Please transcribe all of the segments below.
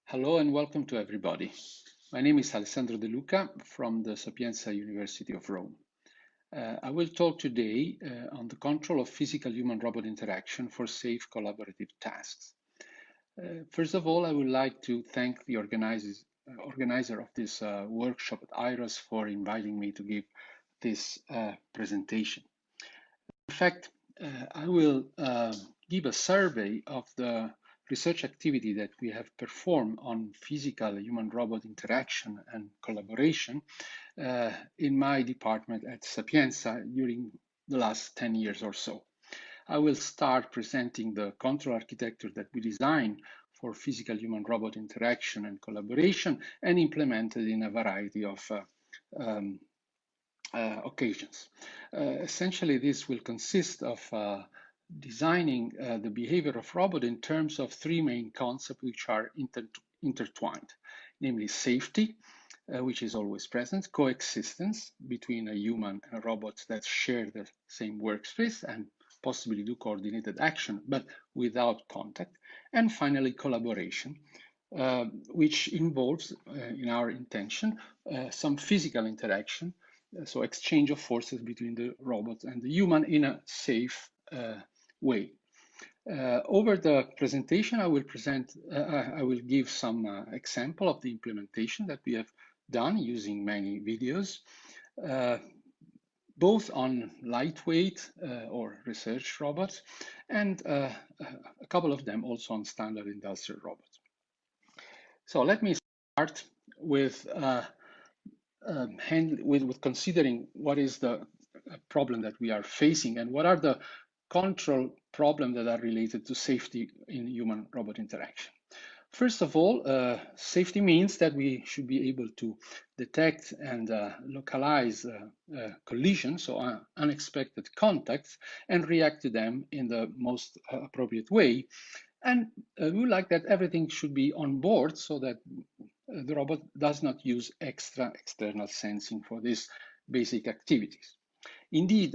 Hello and welcome to everybody. My name is Alessandro De Luca from the Sapienza University of Rome. I will talk today on the control of physical human-robot interaction for safe collaborative tasks. First of all, I would like to thank the organizer of this workshop at IROS for inviting me to give this presentation. In fact, I will give a survey of the research activity that we have performed on physical human-robot interaction and collaboration in my department at Sapienza during the last 10 years or so. I will start presenting the control architecture that we designed for physical human-robot interaction and collaboration and implemented in a variety of occasions. Essentially, this will consist of designing the behavior of robot in terms of three main concepts which are intertwined, namely safety, which is always present, coexistence between a human and a robot that share the same workspace and possibly do coordinated action, but without contact, and finally collaboration, which involves, in our intention, some physical interaction, so exchange of forces between the robot and the human in a safe way. Over the presentation, I will give some example of the implementation that we have done using many videos, both on lightweight or research robots, and a couple of them also on standard industrial robots. So let me start with considering what is the problem that we are facing and what are the control problems that are related to safety in human-robot interaction. First of all, safety means that we should be able to detect and localize collisions, so unexpected contacts, and react to them in the most appropriate way. And we would like that everything should be on board so that the robot does not use extra external sensing for these basic activities. Indeed,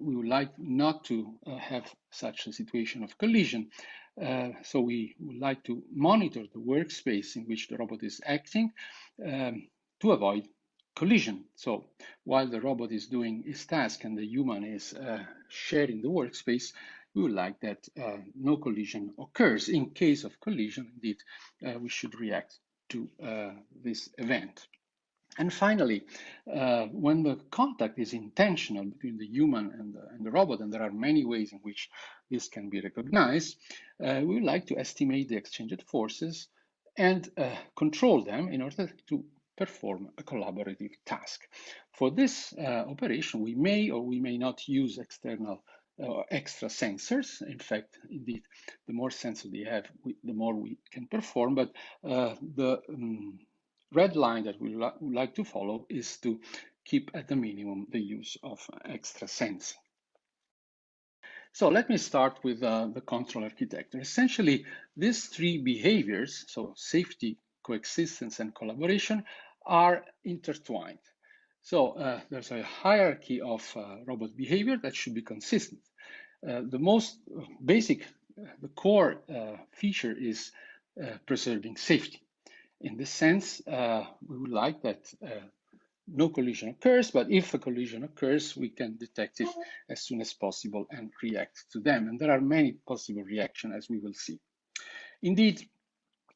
we would like not to have such a situation of collision. So we would like to monitor the workspace in which the robot is acting to avoid collision. So while the robot is doing its task and the human is sharing the workspace, we would like that no collision occurs. In case of collision, indeed, we should react to this event. And finally, when the contact is intentional between the human and the robot, and there are many ways in which this can be recognized, we would like to estimate the exchanged forces and control them in order to perform a collaborative task. For this operation, we may or we may not use external extra sensors. In fact, indeed, the more sensors we have, the more we can perform. But the red line that we would like to follow is to keep at the minimum the use of extra sensing. So let me start with the control architecture. Essentially, these three behaviors, so safety, coexistence, and collaboration, are intertwined. So there's a hierarchy of robot behavior that should be consistent. The most basic, the core feature is preserving safety. In this sense, we would like that no collision occurs, but if a collision occurs, we can detect it as soon as possible and react to them. And there are many possible reactions, as we will see. Indeed,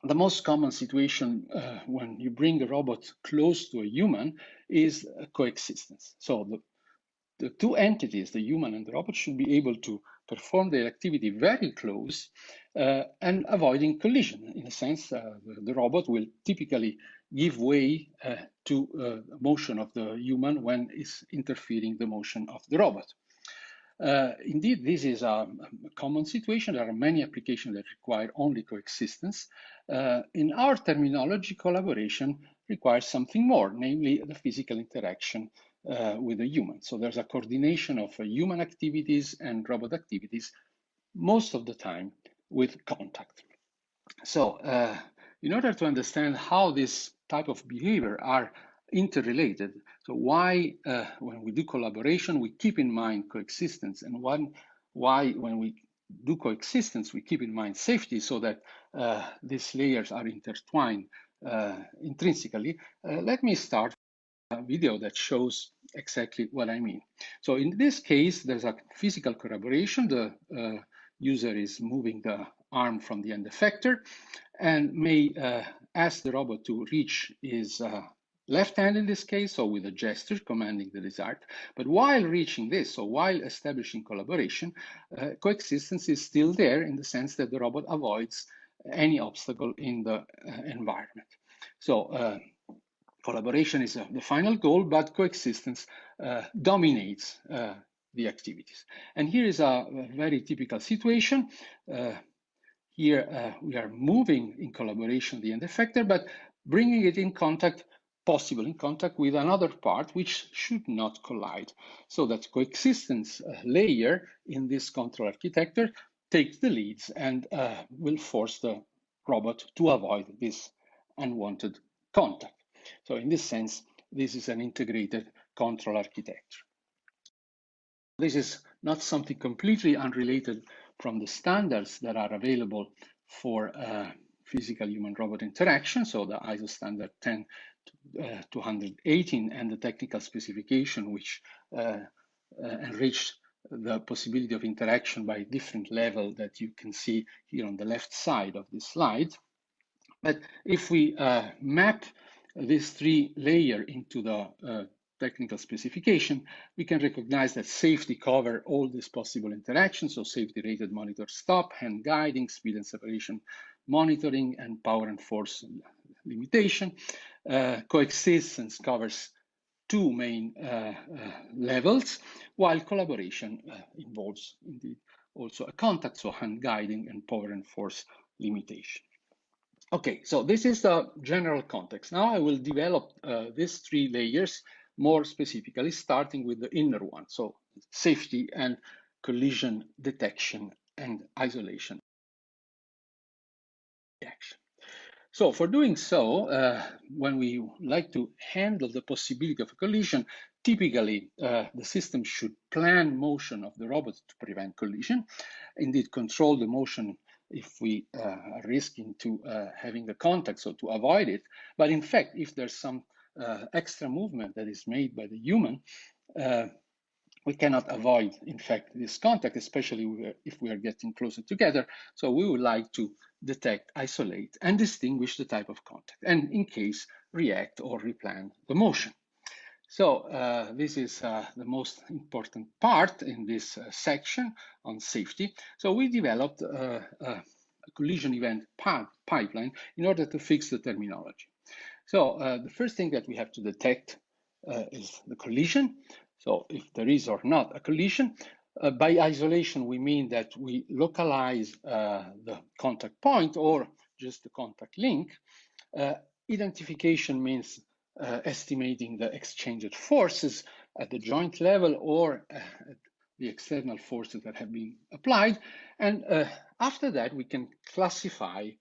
the most common situation when you bring a robot close to a human is a coexistence. So the two entities, the human and the robot, should be able to perform their activity very close and avoiding collision. In a sense, the robot will typically give way to motion of the human when it's interfering the motion of the robot. Indeed, this is a common situation. There are many applications that require only coexistence. In our terminology, collaboration requires something more, namely the physical interaction with a human. So there's a coordination of human activities and robot activities, most of the time with contact. So in order to understand how this type of behavior are interrelated, so why when we do collaboration, we keep in mind coexistence, and why when we do coexistence, we keep in mind safety so that these layers are intertwined intrinsically. Let me start a video that shows exactly what I mean. So in this case, there's a physical corroboration. The user is moving the arm from the end effector and may ask the robot to reach his left hand in this case, so with a gesture commanding the desired. But while reaching this, so while establishing collaboration, coexistence is still there in the sense that the robot avoids any obstacle in the environment. So collaboration is the final goal, but coexistence dominates the activities. And here is a very typical situation. Here we are moving in collaboration the end effector, but bringing it in contact, possible in contact with another part which should not collide. So that coexistence layer in this control architecture takes the leads and will force the robot to avoid this unwanted contact. So in this sense, this is an integrated control architecture. This is not something completely unrelated from the standards that are available for physical human-robot interaction, so the ISO standard 10218 and the technical specification, which enriched the possibility of interaction by different level that you can see here on the left side of this slide. But if we map these three layers into the technical specification, we can recognize that safety covers all these possible interactions. So safety rated monitor stop, hand guiding, speed and separation monitoring, and power and force limitation. Coexistence covers two main levels, while collaboration involves indeed also a contact, so hand guiding and power and force limitation. Okay, so this is the general context. Now I will develop these three layers more specifically, starting with the inner one, so safety and collision detection and isolation reaction. So for doing so, when we like to handle the possibility of a collision, typically the system should plan motion of the robot to prevent collision, indeed control the motion if we are risking to having a contact, so to avoid it. But in fact, if there's some extra movement that is made by the human, we cannot avoid, in fact, this contact, especially if we are getting closer together. So we would like to detect, isolate, and distinguish the type of contact, and in case, react or replan the motion. So this is the most important part in this section on safety. So we developed a collision event pipeline in order to fix the terminology. So the first thing that we have to detect is the collision. So if there is or not a collision, by isolation, we mean that we localize the contact point or just the contact link. Identification means estimating the exchanged forces at the joint level or the external forces that have been applied. And after that, we can classify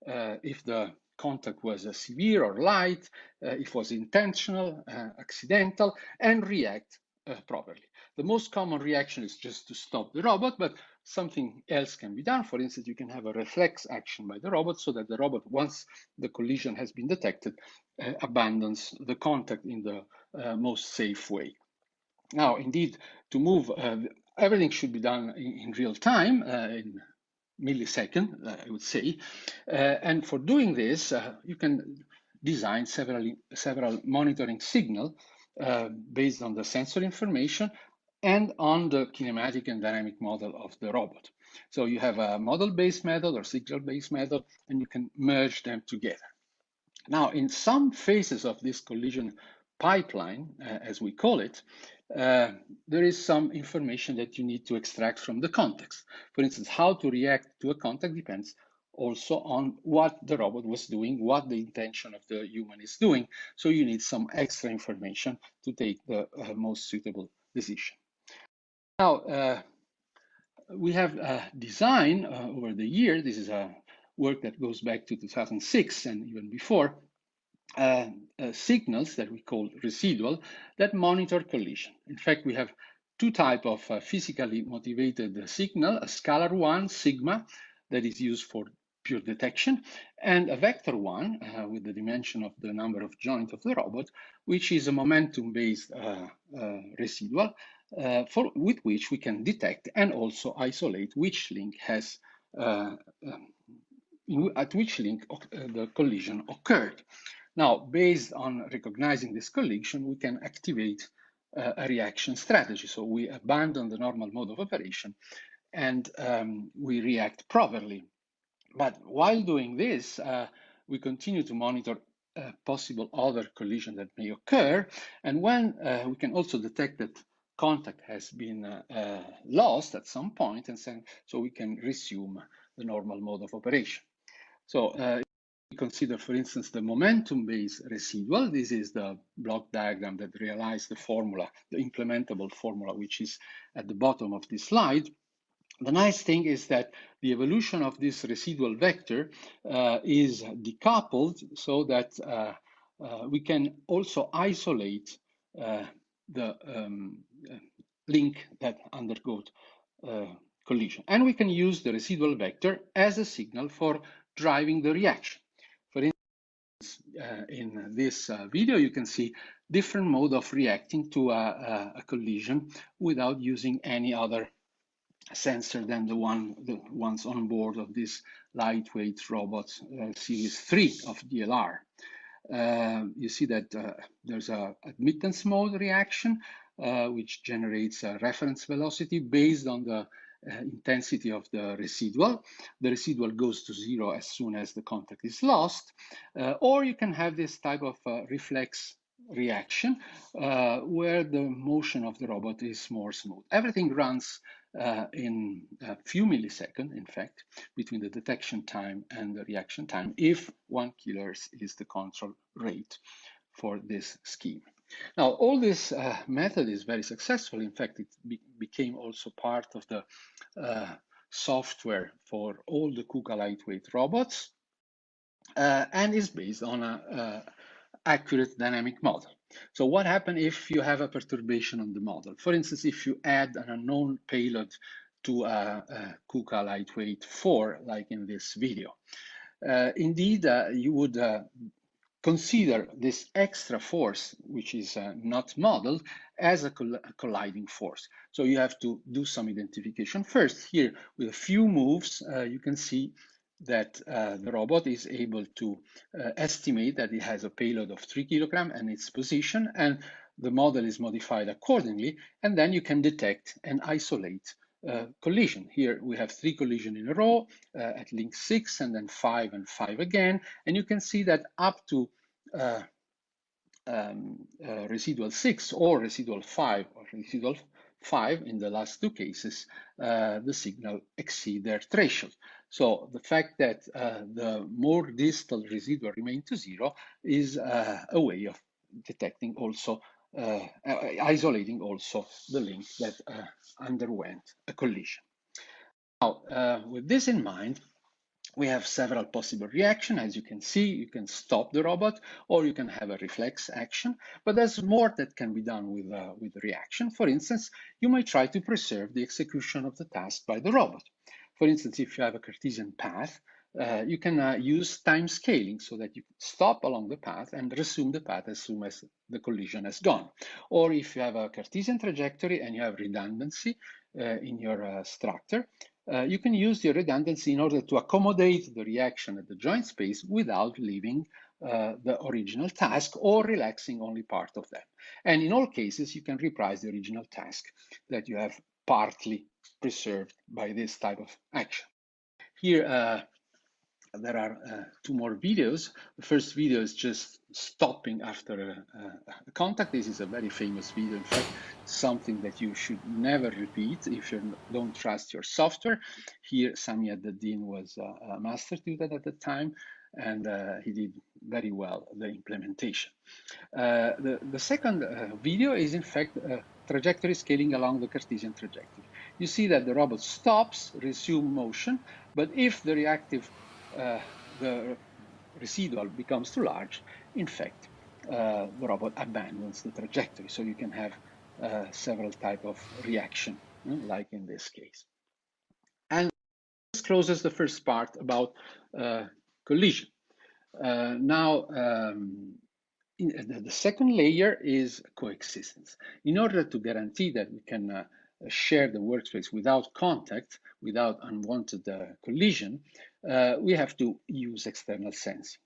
if the contact was severe or light, if it was intentional, accidental, and react properly. The most common reaction is just to stop the robot, but something else can be done. For instance, you can have a reflex action by the robot so that the robot, once the collision has been detected, abandons the contact in the most safe way. Now, indeed, to move, everything should be done in real time, in millisecond, I would say. And for doing this, you can design several monitoring signals based on the sensor information and on the kinematic and dynamic model of the robot. So you have a model-based method or signal-based method, and you can merge them together. Now, in some phases of this collision pipeline, as we call it, there is some information that you need to extract from the context. For instance, how to react to a contact depends also on what the robot was doing, what the intention of the human is doing. So you need some extra information to take the most suitable decision. Now, we have designed over the year, this is a work that goes back to 2006 and even before, signals that we call residual that monitor collision. In fact, we have two types of physically motivated signal, a scalar one, sigma, that is used for pure detection, and a vector one with the dimension of the number of joints of the robot, which is a momentum-based residual with which we can detect and also isolate which link has at which link the collision occurred. Now, based on recognizing this collision, we can activate a reaction strategy. So we abandon the normal mode of operation and we react properly. But while doing this, we continue to monitor possible other collisions that may occur. And when we can also detect that contact has been lost at some point, and so we can resume the normal mode of operation. So we consider, for instance, the momentum-based residual. This is the block diagram that realized the formula, the implementable formula, which is at the bottom of this slide. The nice thing is that the evolution of this residual vector is decoupled so that we can also isolate the link that undergoes collision. And we can use the residual vector as a signal for driving the reaction. For instance, in this video, you can see different mode of reacting to a collision without using any other sensor than the ones on board of this lightweight robot series 3 of DLR. You see that there's a admittance mode reaction, which generates a reference velocity based on the intensity of the residual. The residual goes to zero as soon as the contact is lost, or you can have this type of reflex reaction where the motion of the robot is more smooth. Everything runs in a few milliseconds, in fact, between the detection time and the reaction time, if 1 kHz is the control rate for this scheme. Now, all this method is very successful. In fact, it became also part of the software for all the KUKA lightweight robots and is based on an accurate dynamic model. So what happens if you have a perturbation on the model? For instance, if you add an unknown payload to a KUKA lightweight 4, like in this video. Indeed, you would consider this extra force, which is not modeled, as a colliding force. So you have to do some identification. First, here, with a few moves, you can see that the robot is able to estimate that it has a payload of 3 kilograms and its position, and the model is modified accordingly, and then you can detect and isolate collision. Here we have 3 collisions in a row at link 6 and then 5 and 5 again, and you can see that up to residual 6 or residual 5 in the last two cases, the signal exceed their threshold. So the fact that the more distal residual remain to zero is a way of detecting also, isolating also the link that underwent a collision. Now, with this in mind, we have several possible reactions. As you can see, you can stop the robot or you can have a reflex action, but there's more that can be done with the reaction. For instance, you might try to preserve the execution of the task by the robot. For instance, if you have a Cartesian path, you can use time scaling so that you stop along the path and resume the path as soon as the collision has gone. Or if you have a Cartesian trajectory and you have redundancy in your structure, you can use your redundancy in order to accommodate the reaction at the joint space without leaving the original task or relaxing only part of them. And in all cases, you can reprise the original task that you have partly preserved by this type of action. Here, there are two more videos. The first video is just stopping after a contact. This is a very famous video. In fact, something that you should never repeat if you don't trust your software. Here, Sami Ad-Din was a master student at the time, and he did very well the implementation. The second video is, in fact, trajectory scaling along the Cartesian trajectory. You see that the robot stops, resume motion, but if the reactive the residual becomes too large, in fact, the robot abandons the trajectory. So you can have several type of reaction, like in this case. And this closes the first part about collision. Now, the second layer is coexistence. In order to guarantee that we can share the workspace without contact, without unwanted collision, we have to use external sensing.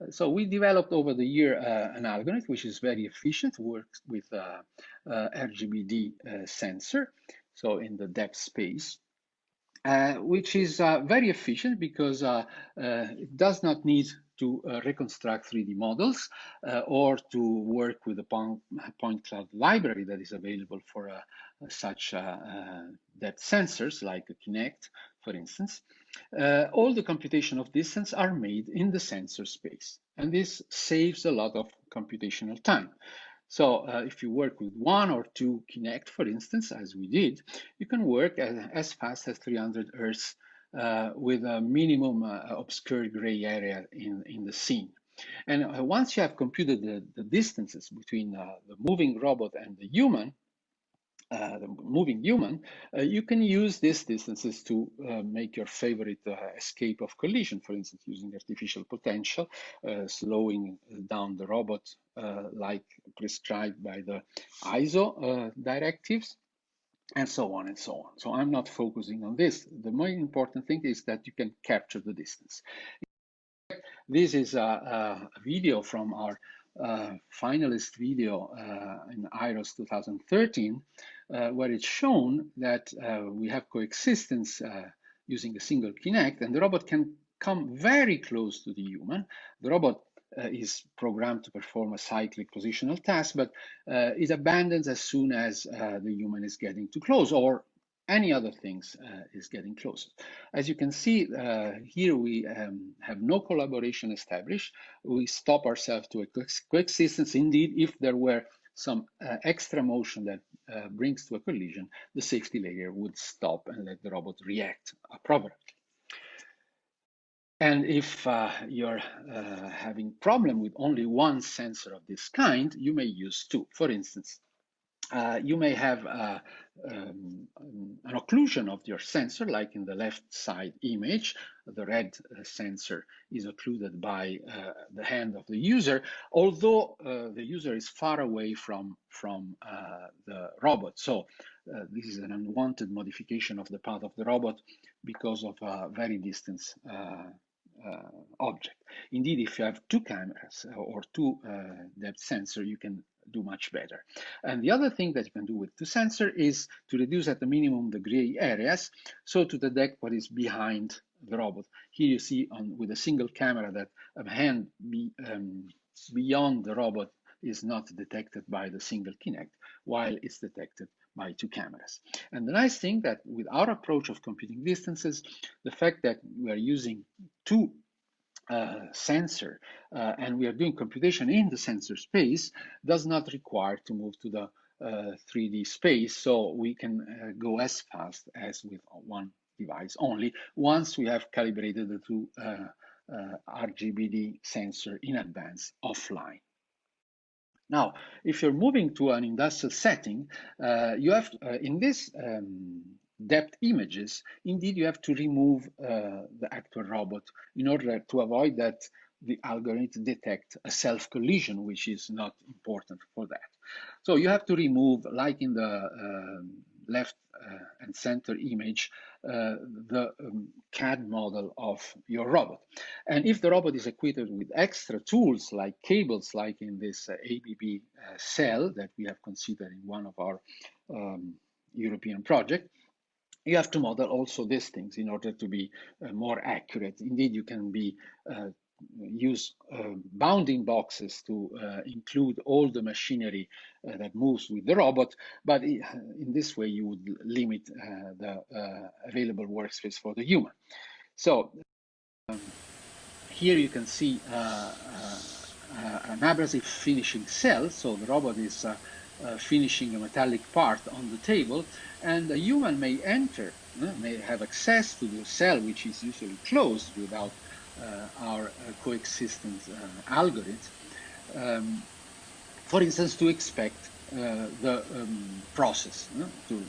So we developed over the year an algorithm which is very efficient, works with RGBD sensor, so in the depth space, which is very efficient because it does not need to reconstruct 3D models or to work with the point cloud library that is available for such depth sensors like Kinect, for instance. All the computation of distance are made in the sensor space, and this saves a lot of computational time. So if you work with 1 or 2 Kinect, for instance, as we did, you can work as fast as 300 Hz with a minimum obscure gray area in the scene. And once you have computed the distances between the moving robot and the human, you can use these distances to make your favorite escape of collision, for instance, using artificial potential, slowing down the robot like prescribed by the ISO directives, and so on and so on. So I'm not focusing on this. The more important thing is that you can capture the distance. This is a video from our finalist video in IROS 2013, where it's shown that we have coexistence using a single Kinect, and the robot can come very close to the human. The robot is programmed to perform a cyclic positional task, but it abandons as soon as the human is getting too close, or any other things is getting closer. As you can see, here we have no collaboration established. We stop ourselves to a coexistence. Indeed, if there were some extra motion that brings to a collision, the safety layer would stop and let the robot react appropriately. And if you're having problem with only one sensor of this kind, you may use 2. For instance, you may have an occlusion of your sensor, like in the left side image. The red sensor is occluded by the hand of the user, although the user is far away from the robot. So this is an unwanted modification of the path of the robot because of a very distant object. Indeed, if you have 2 cameras or 2 depth sensor, you can do much better. And the other thing that you can do with 2 sensor is to reduce at the minimum the gray areas, so to detect what is behind the robot. Here you see with a single camera that a hand beyond the robot is not detected by the single Kinect, while it's detected by 2 cameras. And the nice thing that with our approach of computing distances, the fact that we are using 2 sensor and we are doing computation in the sensor space does not require to move to the 3D space, so we can go as fast as with one device only once we have calibrated the 2 RGBD sensor in advance offline. Now, if you're moving to an industrial setting, you have in this depth images, indeed, you have to remove the actual robot in order to avoid that the algorithm detect a self-collision, which is not important for that. So you have to remove, like in the left and center image, the CAD model of your robot. And if the robot is equipped with extra tools like cables, like in this ABB cell that we have considered in one of our European projects, you have to model also these things in order to be more accurate. Indeed, you can use bounding boxes to include all the machinery that moves with the robot, but in this way you would limit the available workspace for the human. So here you can see an abrasive finishing cell. So the robot is finishing a metallic part on the table, and the human may enter, may have access to the cell, which is usually closed without our coexistence algorithm. for instance, to expect the process, to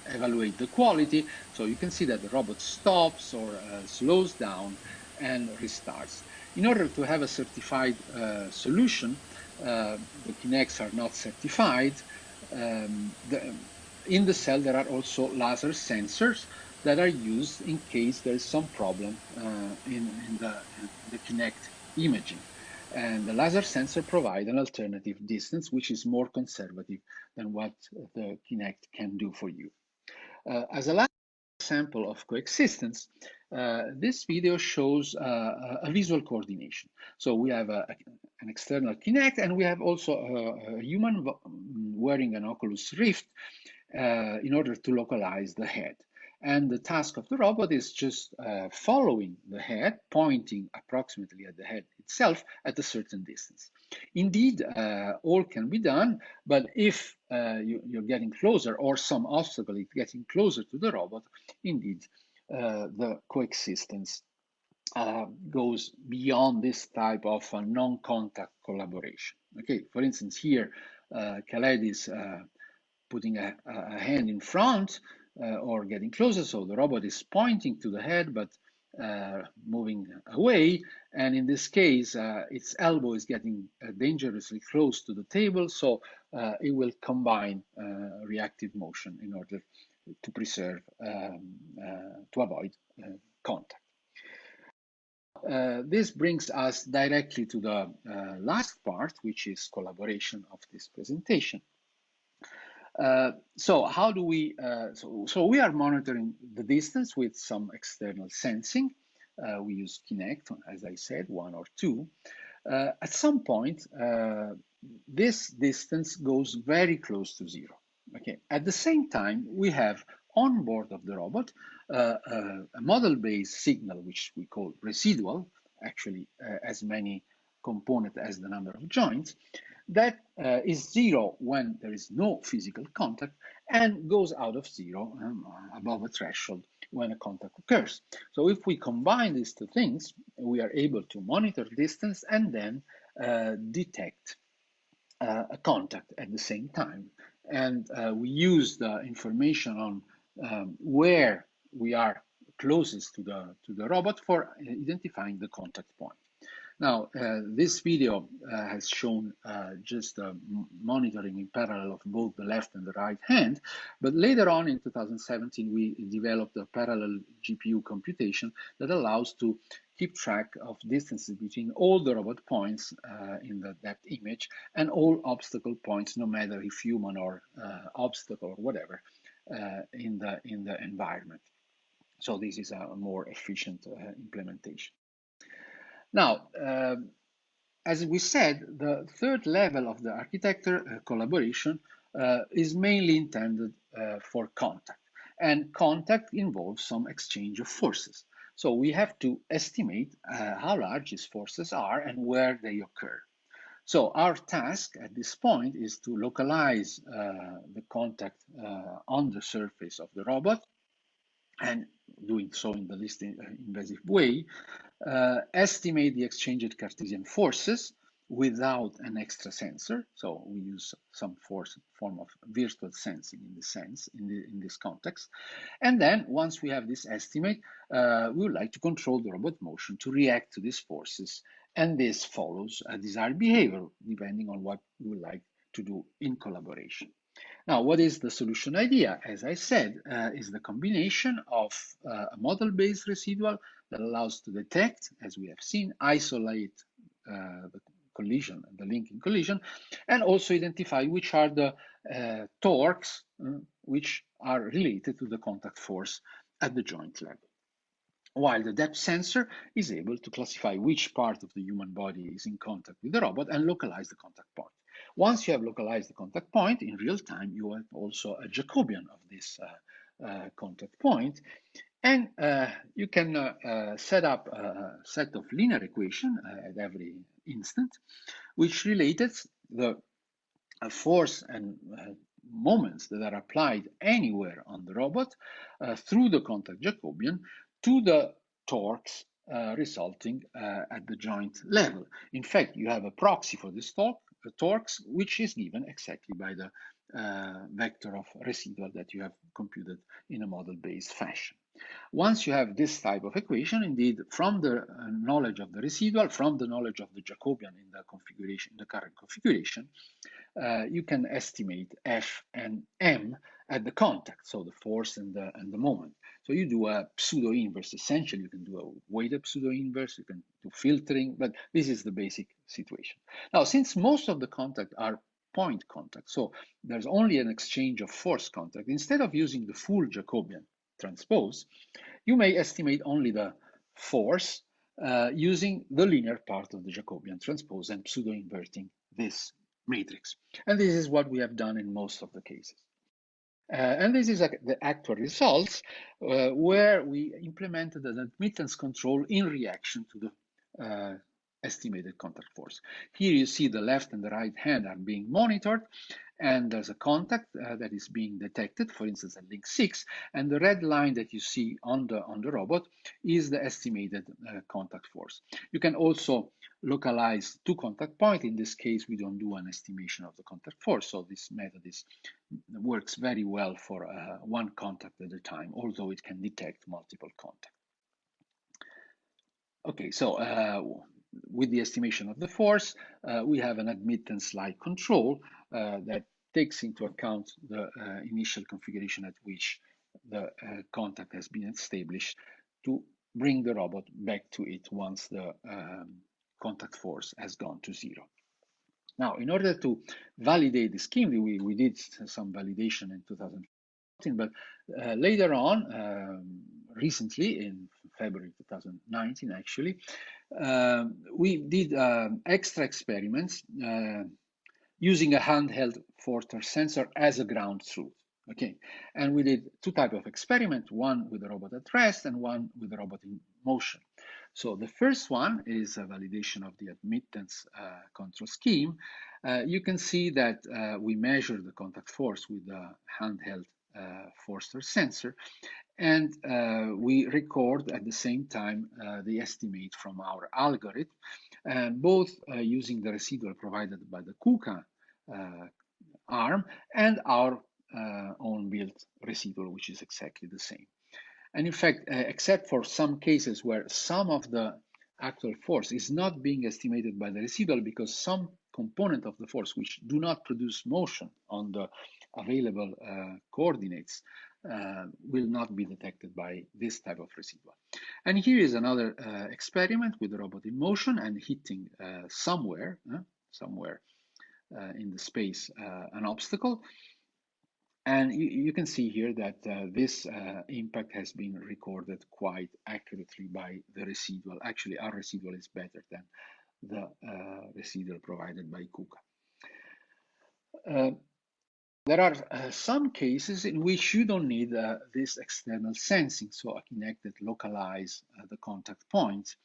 evaluate the quality. So you can see that the robot stops or slows down and restarts. In order to have a certified solution, the Kinects are not certified. In the cell, there are also laser sensors that are used in case there is some problem in the Kinect imaging. And the laser sensor provides an alternative distance, which is more conservative than what the Kinect can do for you. As a last example of coexistence, this video shows a visual coordination. So we have an external Kinect, and we have also a human wearing an Oculus Rift in order to localize the head. And the task of the robot is just following the head, pointing approximately at the head itself at a certain distance. Indeed, all can be done, but if you're getting closer or some obstacle is getting closer to the robot, indeed, the coexistence goes beyond this type of non-contact collaboration. Okay, for instance, here, Khaled is putting a hand in front or getting closer, so the robot is pointing to the head, but moving away. And in this case, its elbow is getting dangerously close to the table, so it will combine reactive motion in order to preserve, to avoid contact. This brings us directly to the last part, which is collaboration of this presentation. So how do we, so we are monitoring the distance with some external sensing. We use Kinect, as I said, 1 or 2. At some point, this distance goes very close to 0. Okay. At the same time, we have on board of the robot a model-based signal, which we call residual, actually as many components as the number of joints, that is 0 when there is no physical contact and goes out of 0 above a threshold when a contact occurs. So if we combine these two things, we are able to monitor distance and then detect a contact at the same time. And we use the information on where we are closest to the robot for identifying the contact point. Now, this video has shown just monitoring in parallel of both the left and the right hand, but later on in 2017, we developed a parallel GPU computation that allows to keep track of distances between all the robot points in the depth image and all obstacle points, no matter if human or obstacle or whatever, in the environment. So this is a more efficient implementation. Now, as we said, the third level of the architecture, collaboration, is mainly intended for contact. And contact involves some exchange of forces. So we have to estimate how large these forces are and where they occur. So our task at this point is to localize the contact on the surface of the robot, and doing so in the least invasive way, estimate the exchanged Cartesian forces without an extra sensor. So we use some form of virtual sensing in this sense, in this context. And then once we have this estimate, we would like to control the robot motion to react to these forces. And this follows a desired behavior depending on what we would like to do in collaboration. Now, what is the solution idea? As I said, is the combination of a model-based residual that allows to detect, as we have seen, isolate the collision, the linking collision, and also identify which are the torques which are related to the contact force at the joint level. While the depth sensor is able to classify which part of the human body is in contact with the robot and localize the contact point. Once you have localized the contact point, in real time, you have also a Jacobian of this contact point. And you can set up a set of linear equations at every instant, which relates the force and moments that are applied anywhere on the robot through the contact Jacobian to the torques resulting at the joint level. In fact, you have a proxy for this torque, torques, which is given exactly by the vector of residual that you have computed in a model-based fashion. Once you have this type of equation, indeed, from the knowledge of the residual, from the knowledge of the Jacobian in the configuration, the current configuration, you can estimate F and M at the contact, so the force and the moment. So you do a pseudo inverse. Essentially, you can do a weighted pseudo inverse. You can do filtering, but this is the basic situation. Now, since most of the contact are point contact, so there's only an exchange of force contact. Instead of using the full Jacobian transpose, you may estimate only the force using the linear part of the Jacobian transpose and pseudo inverting this matrix. And this is what we have done in most of the cases. And this is the actual results where we implemented an admittance control in reaction to the estimated contact force. Here you see the left and the right hand are being monitored, and there's a contact that is being detected, for instance, at link 6, and the red line that you see on the robot is the estimated contact force. You can also localize two contact points. In this case, we don't do an estimation of the contact force, so this method works very well for one contact at a time, although it can detect multiple contacts. Okay, so with the estimation of the force, we have an admittance-like control that takes into account the initial configuration at which the contact has been established to bring the robot back to it once the contact force has gone to 0. Now, in order to validate the scheme, we did some validation in 2014, but later on, recently in February 2019, actually, we did extra experiments using a handheld Forster sensor as a ground truth. Okay, and we did two types of experiments, one with the robot at rest and one with the robot in motion. So the first one is a validation of the admittance control scheme. You can see that we measure the contact force with the handheld Forster sensor, and we record at the same time the estimate from our algorithm, both using the residual provided by the KUKA arm and our own built residual, which is exactly the same. And in fact, except for some cases where some of the actual force is not being estimated by the residual because some component of the force which do not produce motion on the available coordinates will not be detected by this type of residual. And here is another experiment with the robot in motion and hitting somewhere in the space an obstacle. And you can see here that this impact has been recorded quite accurately by the residual. Actually, our residual is better than the residual provided by KUKA. There are some cases in which you don't need this external sensing, so a Kinect that localize the contact point.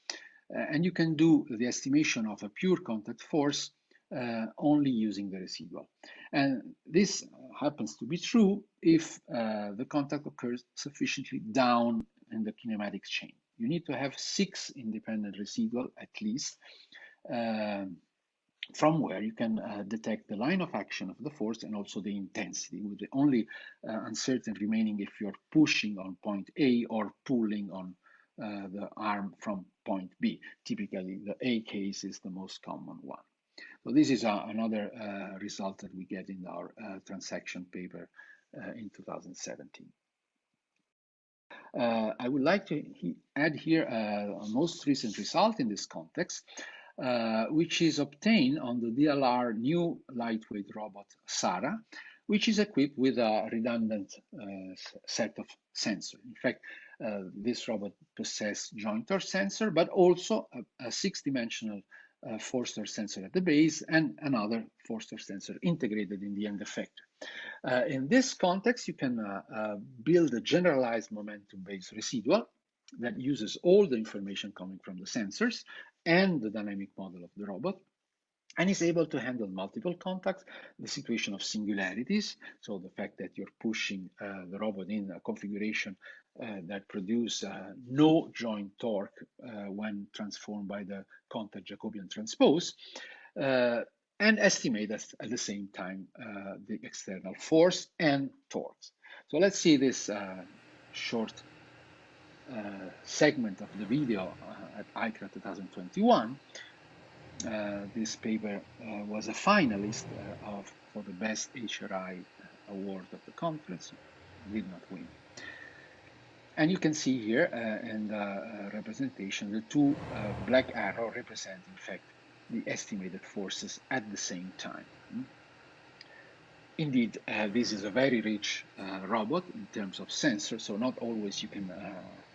And you can do the estimation of a pure contact force only using the residual. And this happens to be true if the contact occurs sufficiently down in the kinematic chain. You need to have 6 independent residual at least, from where you can detect the line of action of the force and also the intensity, with the only uncertain remaining if you're pushing on point A or pulling on the arm from point B. Typically, the A case is the most common one. So this is another result that we get in our transaction paper in 2017. I would like to add here a most recent result in this context, which is obtained on the DLR new lightweight robot SARA, which is equipped with a redundant set of sensors. In fact, this robot possesses joint torque sensor, but also a 6-dimensional Forster sensor at the base and another Forster sensor integrated in the end effector. In this context, you can build a generalized momentum-based residual that uses all the information coming from the sensors and the dynamic model of the robot, and is able to handle multiple contacts, the situation of singularities, so the fact that you're pushing the robot in a configuration that produce no joint torque when transformed by the contact Jacobian transpose, and estimate at the same time the external force and torques. So let's see this short segment of the video at ICRA 2021. This paper was a finalist for the best pHRI award of the conference, did not win. And you can see here in the representation, the two black arrow represent, in fact, the estimated forces at the same time. Indeed, this is a very rich robot in terms of sensors, so not always you can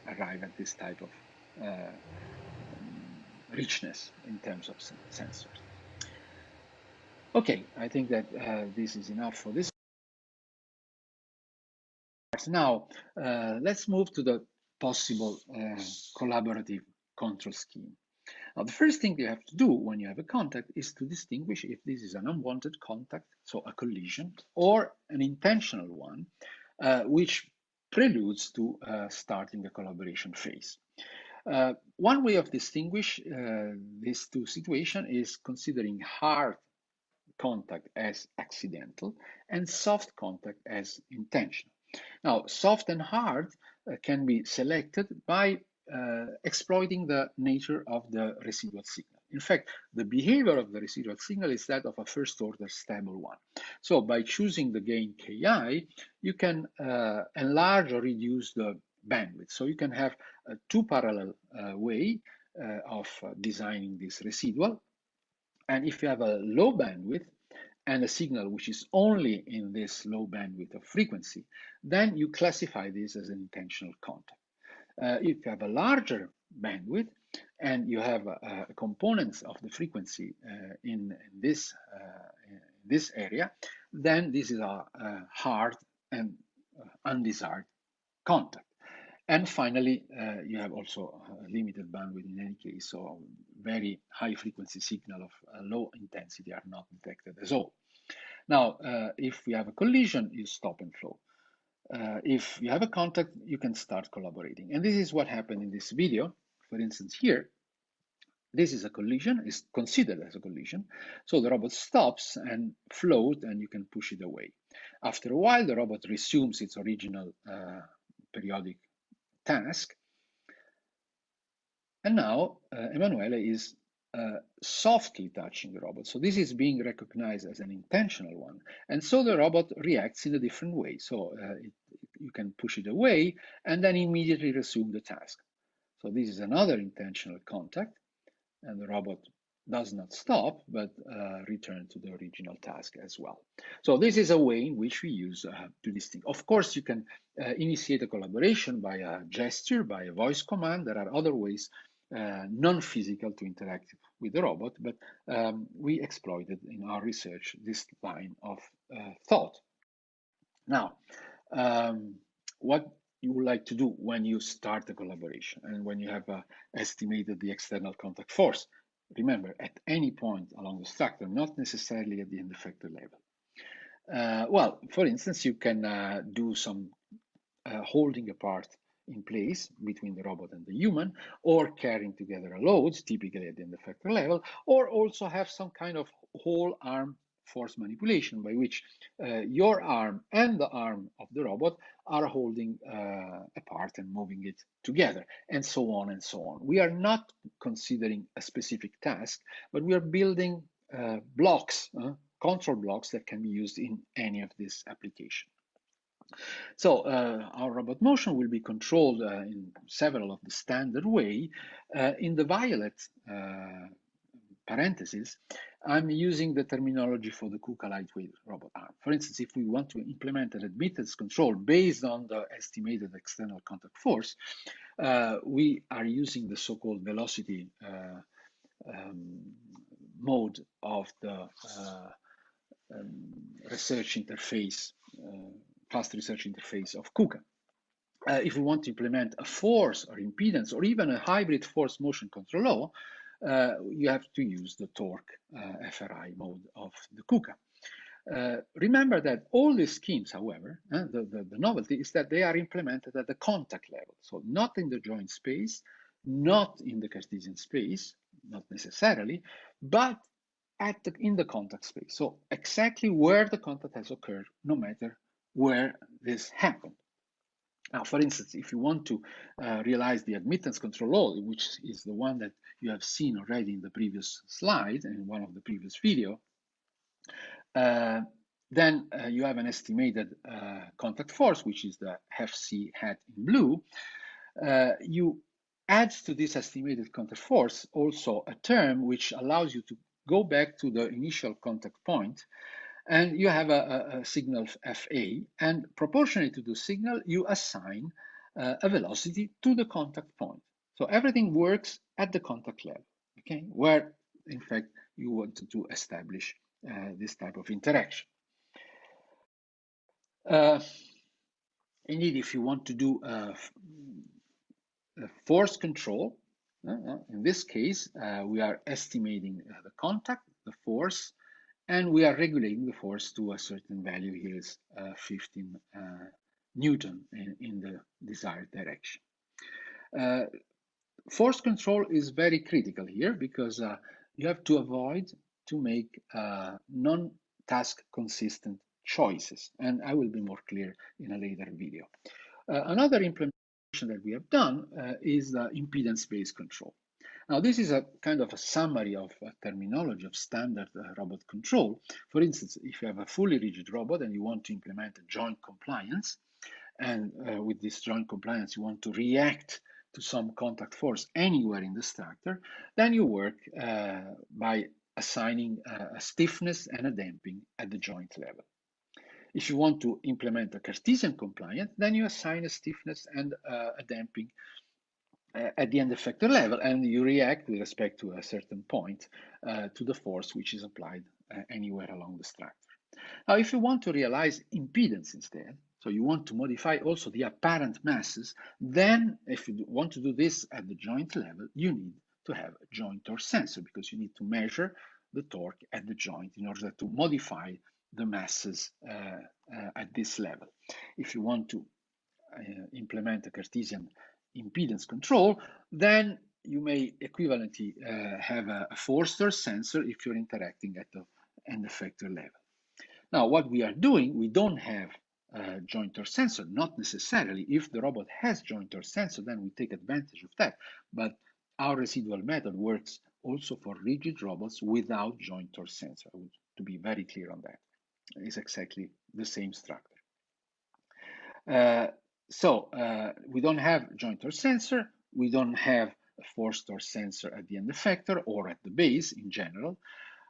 arrive at this type of richness in terms of sensors. Okay, I think that this is enough for this. Now, let's move to the possible collaborative control scheme. Now, the first thing you have to do when you have a contact is to distinguish if this is an unwanted contact, so a collision, or an intentional one, which preludes to starting the collaboration phase. One way of distinguish these two situations is considering hard contact as accidental and soft contact as intentional. Now, soft and hard can be selected by exploiting the nature of the residual signal. In fact, the behavior of the residual signal is that of a first order stable one. So by choosing the gain Ki, you can enlarge or reduce the bandwidth. So you can have a two parallel way of designing this residual. And if you have a low bandwidth and a signal which is only in this low bandwidth of frequency, then you classify this as an intentional contact. If you have a larger bandwidth and you have components of the frequency in this area, then this is a hard and undesired contact. And finally, you have also a limited bandwidth in any case, so very high frequency signal of low intensity are not detected at all. Now, if we have a collision, you stop and flow. If you have a contact, you can start collaborating. And this is what happened in this video. For instance, here, this is a collision, is considered as a collision. So the robot stops and floats, and you can push it away. After a while, the robot resumes its original periodic task. And now Emanuele is softly touching the robot. So this is being recognized as an intentional one. And so the robot reacts in a different way. So you can push it away and then immediately resume the task. So this is another intentional contact, and the robot does not stop, but return to the original task as well. So this is a way in which we use to distinguish. Of course, you can initiate a collaboration by a gesture, by a voice command. There are other ways, non-physical, to interact with the robot, but we exploited in our research this line of thought. Now, what you would like to do when you start a collaboration and when you have estimated the external contact force? Remember, at any point along the structure, not necessarily at the end effector level. Well, for instance, you can do some holding apart in place between the robot and the human, or carrying together a load, typically at the end effector level, or also have some kind of whole arm force manipulation by which your arm and the arm of the robot are holding apart and moving it together, and so on and so on. We are not considering a specific task, but we are building blocks, control blocks that can be used in any of these applications. So our robot motion will be controlled in several of the standard way. In the violet parentheses, I'm using the terminology for the KUKA lightweight robot arm. For instance, if we want to implement an admittance control based on the estimated external contact force, we are using the so-called velocity mode of the research interface, fast research interface of KUKA. If we want to implement a force or impedance or even a hybrid force motion control law, you have to use the torque pHRI mode of the KUKA. Remember that all these schemes, however, the novelty is that they are implemented at the contact level. So not in the joint space, not in the Cartesian space, not necessarily, but in the contact space. So exactly where the contact has occurred, no matter where this happened. Now, for instance, if you want to realize the admittance control law, which is the one that you have seen already in the previous slide and in one of the previous video, then you have an estimated contact force, which is the FC hat in blue. You add to this estimated contact force also a term which allows you to go back to the initial contact point, and you have a signal FA, and proportionally to the signal, you assign a velocity to the contact point. So everything works at the contact level, okay, where in fact you want to establish this type of interaction. Indeed, if you want to do force control, in this case, we are estimating the contact, the force, and we are regulating the force to a certain value. Here is 15 Newton in the desired direction. Force control is very critical here because you have to avoid to make non-task consistent choices, and I will be more clear in a later video. Another implementation that we have done is the impedance-based control. Now, this is a kind of a summary of terminology of standard robot control. For instance, if you have a fully rigid robot and you want to implement a joint compliance, and with this joint compliance you want to react to some contact force anywhere in the structure, then you work by assigning a stiffness and a damping at the joint level. If you want to implement a Cartesian compliance, then you assign a stiffness and a damping at the end effector level, and you react with respect to a certain point to the force which is applied anywhere along the structure. Now, if you want to realize impedance instead, so you want to modify also the apparent masses, then if you want to do this at the joint level, you need to have a joint torque sensor because you need to measure the torque at the joint in order to modify the masses at this level. If you want to implement a Cartesian impedance control, then you may equivalently have a force torque sensor if you're interacting at the end effector level. Now, what we are doing, we don't have a joint torque sensor, not necessarily. If the robot has joint torque sensor, then we take advantage of that. But our residual method works also for rigid robots without joint torque sensor. I want to be very clear on that. It's exactly the same structure. We don't have joint torque sensor. We don't have a force torque sensor at the end effector or at the base in general.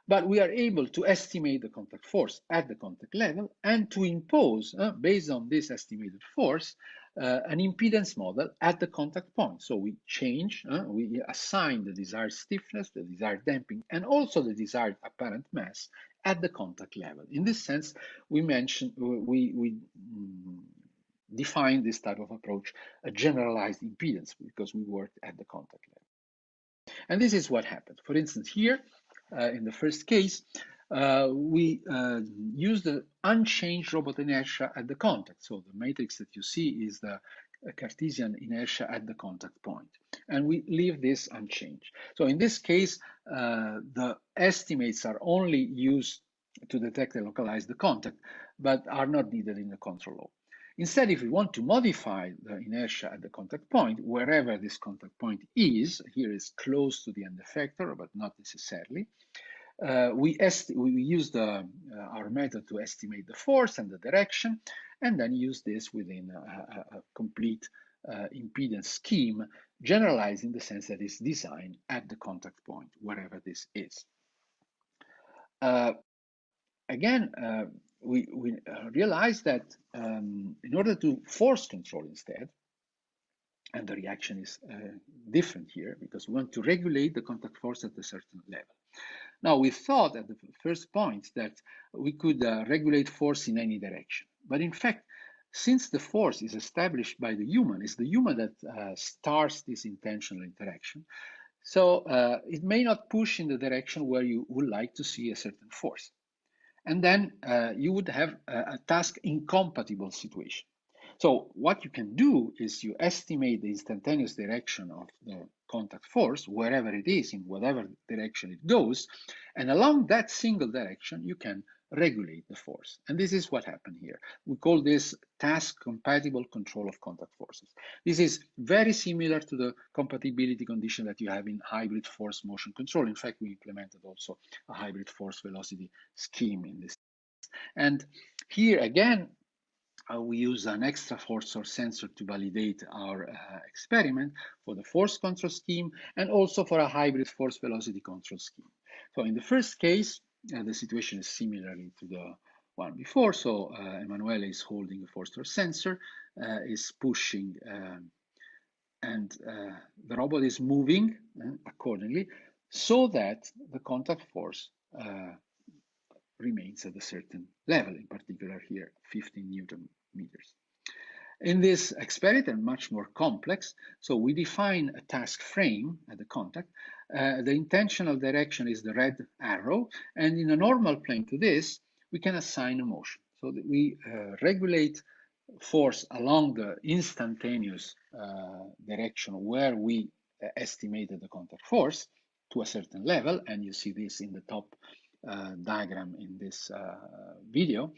But we are able to estimate the contact force at the contact level and to impose, based on this estimated force, an impedance model at the contact point. So we change, we assign the desired stiffness, the desired damping, and also the desired apparent mass at the contact level. In this sense, we define this type of approach a generalized impedance because we work at the contact level. And this is what happened. For instance, here, in the first case, we use the unchanged robot inertia at the contact. So the matrix that you see is the Cartesian inertia at the contact point. And we leave this unchanged. So in this case, the estimates are only used to detect and localize the contact, but are not needed in the control law. Instead, if we want to modify the inertia at the contact point, wherever this contact point is, here is close to the end effector, but not necessarily, we use our method to estimate the force and the direction, and then use this within a complete impedance scheme, generalized in the sense that it's designed at the contact point, wherever this is. Again, we realize that in order to force control instead, and the reaction is different here because we want to regulate the contact force at a certain level. Now, we thought at the first point that we could regulate force in any direction. But in fact, since the force is established by the human, it's the human that starts this intentional interaction. So it may not push in the direction where you would like to see a certain force. And then you would have a task incompatible situation. So what you can do is you estimate the instantaneous direction of the contact force, wherever it is, in whatever direction it goes, and along that single direction, you can regulate the force. And this is what happened here. We call this task-compatible control of contact forces. This is very similar to the compatibility condition that you have in hybrid force motion control. In fact, we implemented also a hybrid force velocity scheme in this. And here again, we use an extra force source sensor to validate our experiment for the force control scheme and also for a hybrid force velocity control scheme. So in the first case, the situation is similarly to the one before. So Emanuele is holding a force source sensor, is pushing, and the robot is moving accordingly so that the contact force remains at a certain level, in particular here, 15 Newton meters. In this experiment, much more complex, so we define a task frame at the contact. The intentional direction is the red arrow, and in a normal plane to this, we can assign a motion. So that we regulate force along the instantaneous direction where we estimated the contact force to a certain level, and you see this in the top diagram in this video,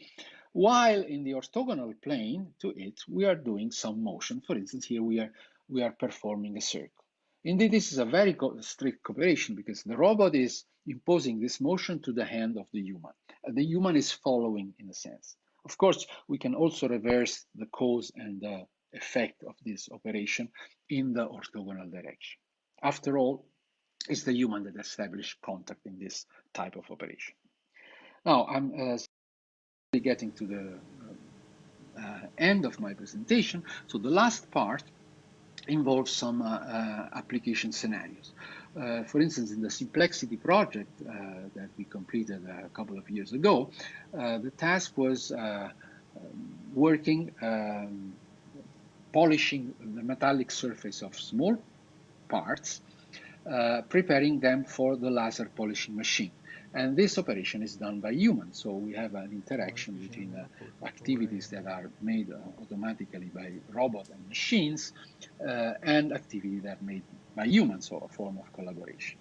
while in the orthogonal plane to it, we are doing some motion. For instance, here we are performing a circle. Indeed, this is a very strict cooperation because the robot is imposing this motion to the hand of the human. The human is following in a sense. Of course, we can also reverse the cause and the effect of this operation in the orthogonal direction. After all, it's the human that establishes contact in this type of operation. Now, I'm getting to the end of my presentation. So the last part involves some application scenarios. For instance, in the Simplexity project that we completed a couple of years ago, the task was working, polishing the metallic surface of small parts, preparing them for the laser polishing machine. And this operation is done by humans. So we have an interaction between activities that are made automatically by robots and machines and activities that are made by humans, so a form of collaboration.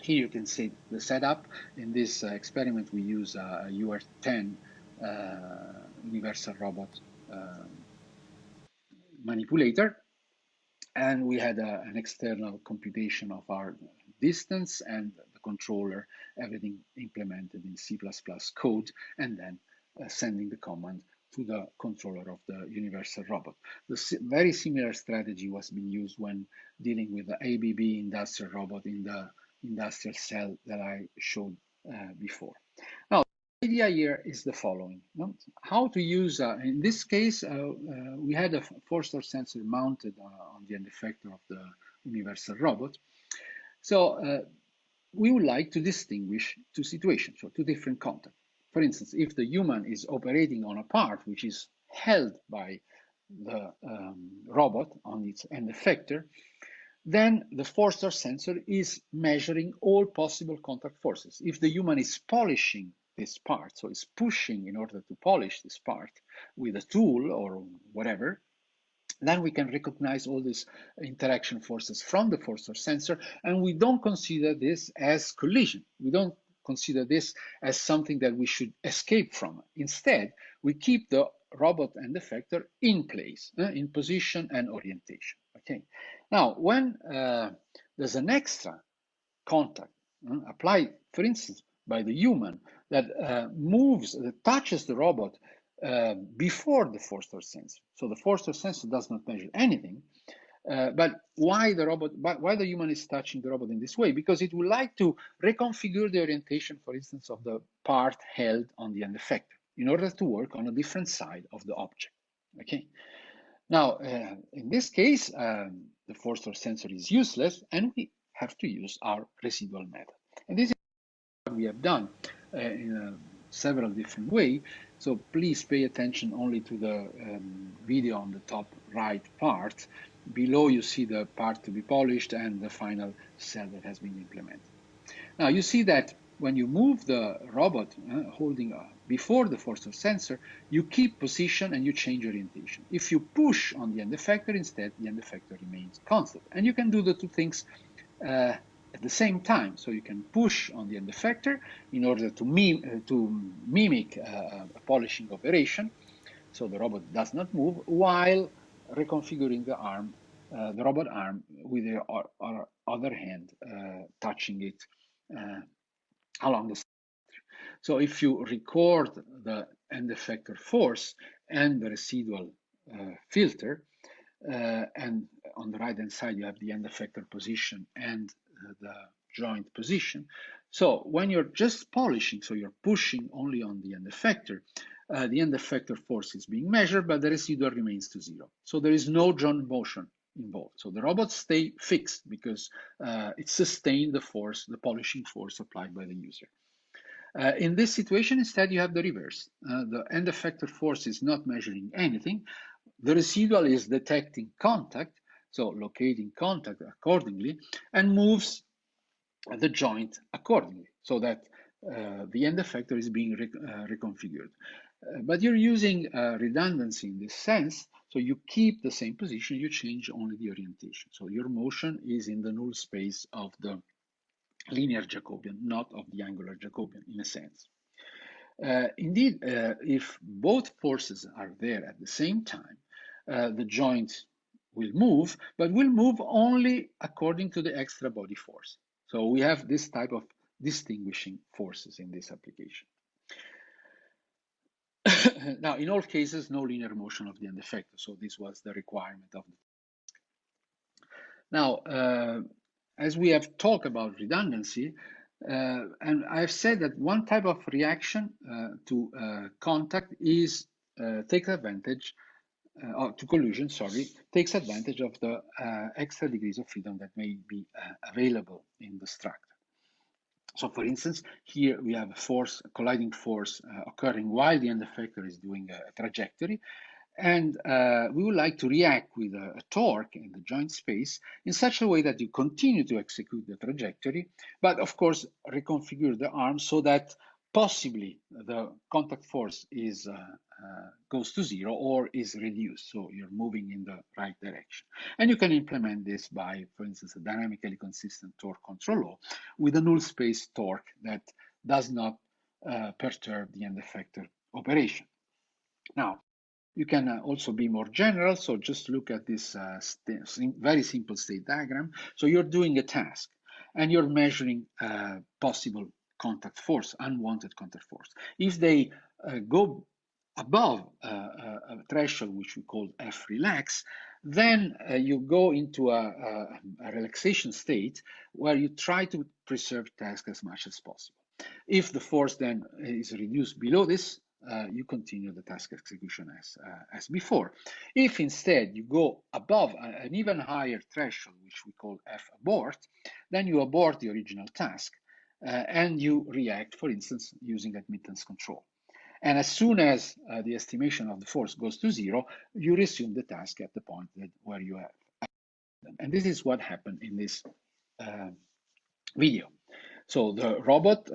Here you can see the setup. In this experiment, we use a UR10 universal robot manipulator. And we had an external computation of our distance and the controller, everything implemented in C++ code, and then sending the command to the controller of the universal robot. The very similar strategy was being used when dealing with the ABB industrial robot in the industrial cell that I showed before. Now, the idea here is the following. How to use, in this case, we had a force source sensor mounted on the end effector of the universal robot. So we would like to distinguish two situations, so two different contacts. For instance, if the human is operating on a part which is held by the robot on its end effector, then the force source sensor is measuring all possible contact forces. If the human is polishing this part, so it's pushing in order to polish this part with a tool or whatever, then we can recognize all these interaction forces from the force source sensor, and we don't consider this as collision. We don't consider this as something that we should escape from. Instead, we keep the robot and effector in place, in position and orientation. Okay. Now, when there's an extra contact applied, for instance, by the human that that touches the robot before the force source sensor. So the force source sensor does not measure anything, but why the human is touching the robot in this way? Because it would like to reconfigure the orientation, for instance, of the part held on the end effector in order to work on a different side of the object. Okay. Now, in this case, the force source sensor is useless, and we have to use our residual method. And this is what we have done in several different ways. So please pay attention only to the video on the top right part. Below you see the part to be polished and the final cell that has been implemented. Now you see that when you move the robot holding before the force of sensor, you keep position and you change orientation. If you push on the end effector, instead, the end effector remains constant. And you can do the two things at the same time. So you can push on the end effector in order to mimic a polishing operation, so the robot does not move, while reconfiguring the arm, the robot arm, with the other hand touching it along the. So if you record the end effector force and the residual filter, and on the right hand side you have the end effector position and the joint position. So when you're just polishing, so you're pushing only on the end effector, the end effector force is being measured, but the residual remains to zero. So there is no joint motion involved. So the robots stay fixed because it sustained the force, the polishing force applied by the user. In this situation, instead, you have the reverse. The end effector force is not measuring anything. The residual is detecting contact, so locating contact accordingly, and moves the joint accordingly, so that the end effector is being reconfigured. But you're using redundancy in this sense, so you keep the same position, you change only the orientation. So your motion is in the null space of the linear Jacobian, not of the angular Jacobian, in a sense. Indeed, if both forces are there at the same time, the joint will move, but will move only according to the extra body force. So we have this type of distinguishing forces in this application. Now, in all cases, no linear motion of the end effector. So this was the requirement of the. Now, as we have talked about redundancy, and I've said that one type of reaction to contact is takes advantage to collusion, sorry, takes advantage of the extra degrees of freedom that may be available in the structure. So for instance, here we have a force, a colliding force occurring while the end effector is doing a trajectory. And we would like to react with a torque in the joint space in such a way that you continue to execute the trajectory, but of course reconfigure the arm so that possibly the contact force is goes to zero or is reduced. So you're moving in the right direction. And you can implement this by, for instance, a dynamically consistent torque control law with a null space torque that does not perturb the end effector operation. Now, you can also be more general, so just look at this very simple state diagram. So you're doing a task, and you're measuring possible contact force, unwanted contact force. If they go above a threshold, which we call F-relax, then you go into a relaxation state where you try to preserve task as much as possible. If the force then is reduced below this, you continue the task execution as before. If instead you go above an even higher threshold, which we call F abort, then you abort the original task and you react, for instance, using admittance control. And as soon as the estimation of the force goes to zero, you resume the task at the point where you have. And this is what happened in this video. So the robot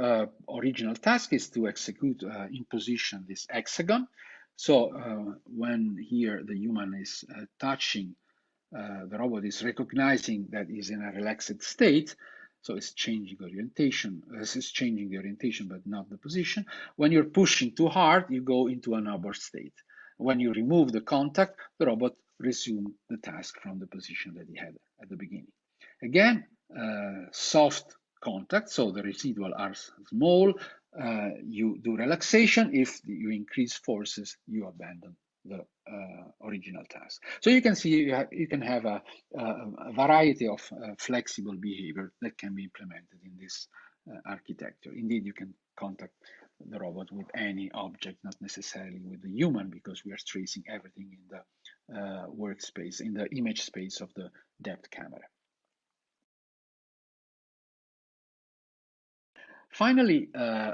original task is to execute in position this hexagon. So when here the human is touching, the robot is recognizing that is in a relaxed state. So it's changing orientation. This is changing the orientation, but not the position. When you're pushing too hard, you go into an abort state. When you remove the contact, the robot resumes the task from the position that he had at the beginning. Again, soft contact, so the residual are small, you do relaxation. If you increase forces, you abandon the original task. So you can see you can have a variety of flexible behavior that can be implemented in this architecture. Indeed, you can contact the robot with any object, not necessarily with the human, because we are tracing everything in the workspace, in the image space of the depth camera. Finally,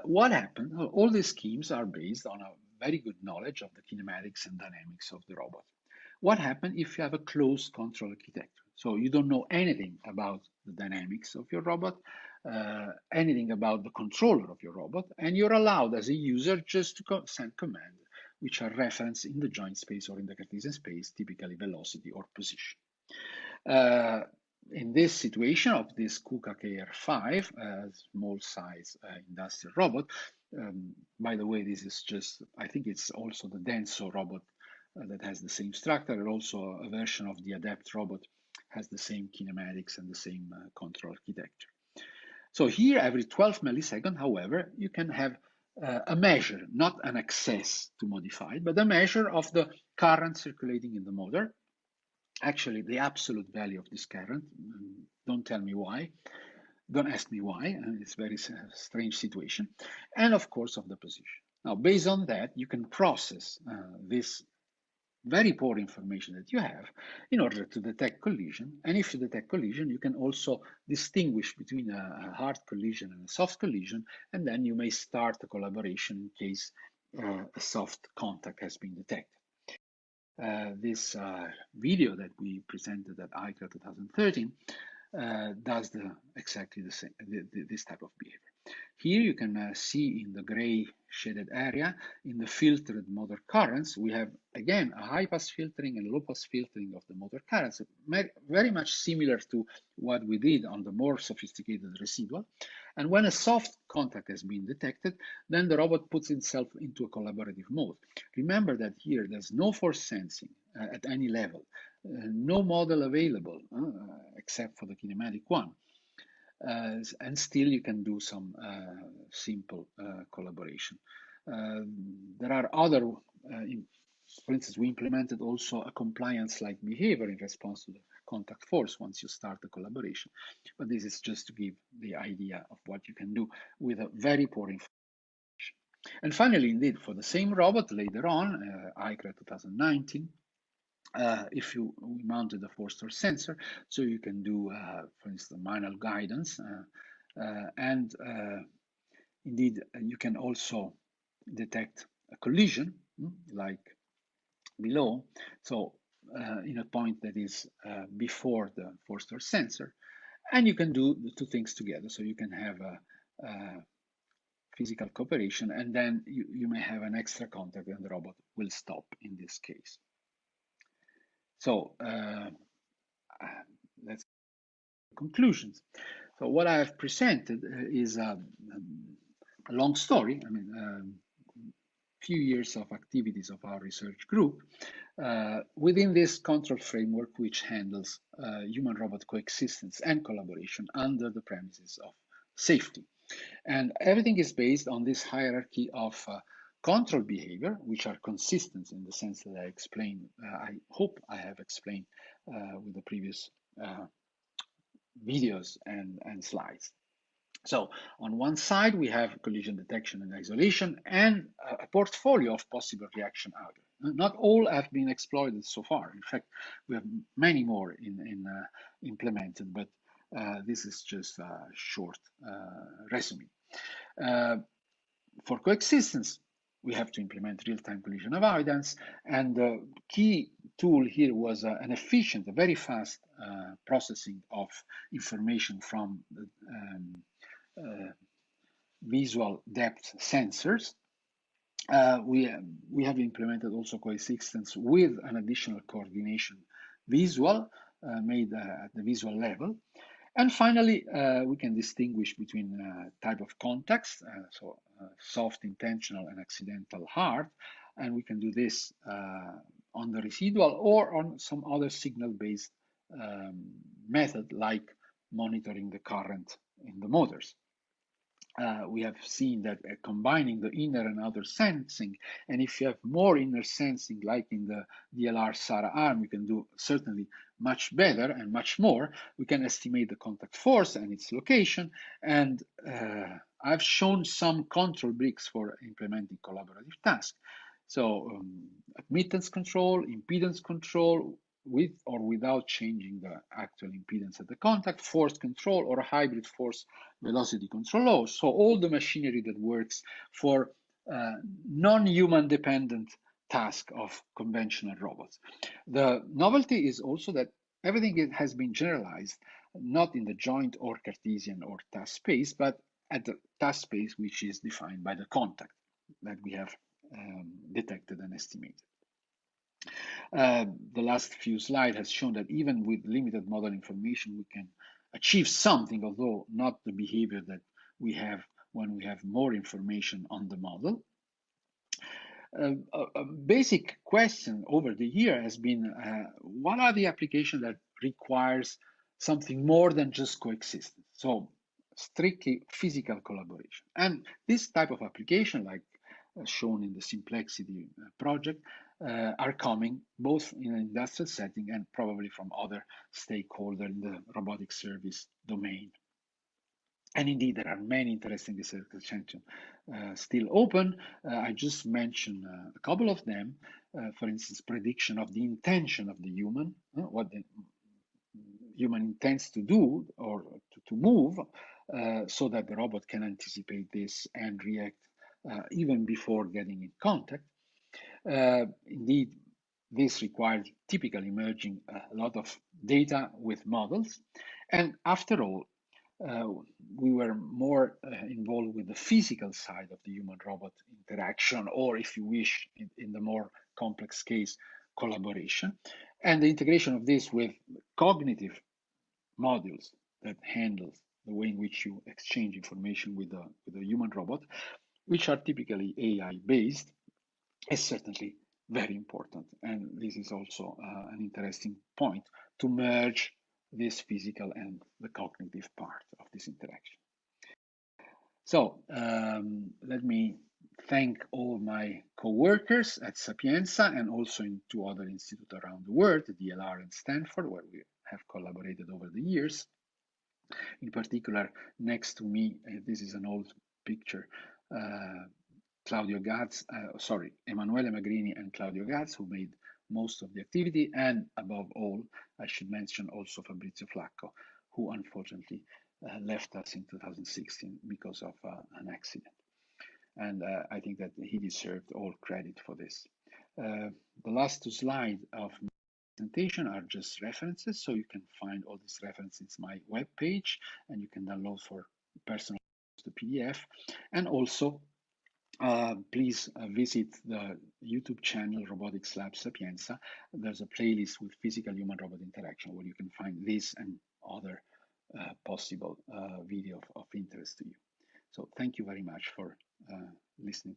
what happened? All these schemes are based on a very good knowledge of the kinematics and dynamics of the robot. What happens if you have a closed control architecture? So you don't know anything about the dynamics of your robot. anything about the controller of your robot, and you're allowed as a user just to send commands which are referenced in the joint space or in the Cartesian space, typically velocity or position. In this situation of this KUKA KR5, small size industrial robot, by the way, this is just, I think it's also the Denso robot that has the same structure, and also a version of the Adept robot has the same kinematics and the same control architecture. So here, every 12 milliseconds, however, you can have a measure, not an access to modify, but a measure of the current circulating in the motor. Actually, the absolute value of this current, don't tell me why, don't ask me why, it's a very strange situation, and of course of the position. Now, based on that, you can process this very poor information that you have in order to detect collision. And if you detect collision, you can also distinguish between a hard collision and a soft collision, and then you may start a collaboration in case a soft contact has been detected. This video that we presented at ICRA 2013 does exactly the same, this type of behavior. Here you can see in the gray shaded area, in the filtered motor currents, we have, again, a high-pass filtering and low-pass filtering of the motor currents, very much similar to what we did on the more sophisticated residual. And when a soft contact has been detected, then the robot puts itself into a collaborative mode. Remember that here there's no force sensing at any level, no model available except for the kinematic one. And still you can do some simple collaboration. There are other, for instance, we implemented also a compliance-like behavior in response to the contact force once you start the collaboration. But this is just to give the idea of what you can do with a very poor information. And finally, indeed, for the same robot later on, ICRA 2019, if we mounted a force torque sensor, so you can do, for instance, manual guidance, and indeed you can also detect a collision, like below, so in a point that is before the force torque sensor, and you can do the two things together. So you can have a physical cooperation, and then you may have an extra contact, and the robot will stop in this case. So let's conclusions. So what I have presented is a long story. I mean, few years of activities of our research group within this control framework, which handles human-robot coexistence and collaboration under the premises of safety. And everything is based on this hierarchy of control behavior, which are consistent in the sense that I explained, I hope I have explained with the previous videos and slides. So on one side, we have collision detection and isolation and a portfolio of possible reaction algorithms. Not all have been exploited so far. In fact, we have many more implemented, but this is just a short resume. For coexistence, we have to implement real-time collision avoidance, and the key tool here was an efficient, a very fast processing of information from the visual depth sensors. We have implemented also coexistence with an additional coordination visual made at the visual level. And finally, we can distinguish between type of contacts, so soft, intentional, and accidental hard. And we can do this on the residual or on some other signal-based method, like monitoring the current in the motors. We have seen that combining the inner and outer sensing, and if you have more inner sensing, like in the DLR SARA arm, you can do certainly much better and much more. We can estimate the contact force and its location, and I've shown some control bricks for implementing collaborative tasks. So admittance control, impedance control, with or without changing the actual impedance at the contact, force control, or a hybrid force velocity control laws. So all the machinery that works for non-human dependent task of conventional robots. The novelty is also that everything has been generalized not in the joint or Cartesian or task space, but at the task space which is defined by the contact that we have detected and estimated. The last few slides has shown that even with limited model information, we can achieve something, although not the behavior that we have when we have more information on the model. A basic question over the year has been, what are the applications that requires something more than just coexistence? So strictly physical collaboration. And this type of application, like shown in the Simplexity project, are coming both in an industrial setting and probably from other stakeholders in the robotic service domain. And indeed, there are many interesting research questions still open. I just mentioned a couple of them. For instance, prediction of the intention of the human, what the human intends to do or to move, so that the robot can anticipate this and react even before getting in contact. Indeed, this required typically merging a lot of data with models. And after all, we were more involved with the physical side of the human-robot interaction, or if you wish, in the more complex case, collaboration. And the integration of this with cognitive modules that handles the way in which you exchange information with a human robot, which are typically AI-based, is certainly very important. And this is also an interesting point to merge this physical and the cognitive part of this interaction. So let me thank all my co-workers at Sapienza and also in two other institutes around the world, DLR and Stanford, where we have collaborated over the years. In particular, next to me, this is an old picture, Emanuele Magrini and Claudio Gaz, who made most of the activity, and above all, I should mention also Fabrizio Flacco, who unfortunately left us in 2016 because of an accident. And I think that he deserved all credit for this. The last two slides of my presentation are just references, so you can find all these references in my webpage, and you can download for personal the PDF, and also please visit the YouTube channel Robotics Lab Sapienza. There's a playlist with physical human-robot interaction where you can find this and other possible video of interest to you. So thank you very much for listening.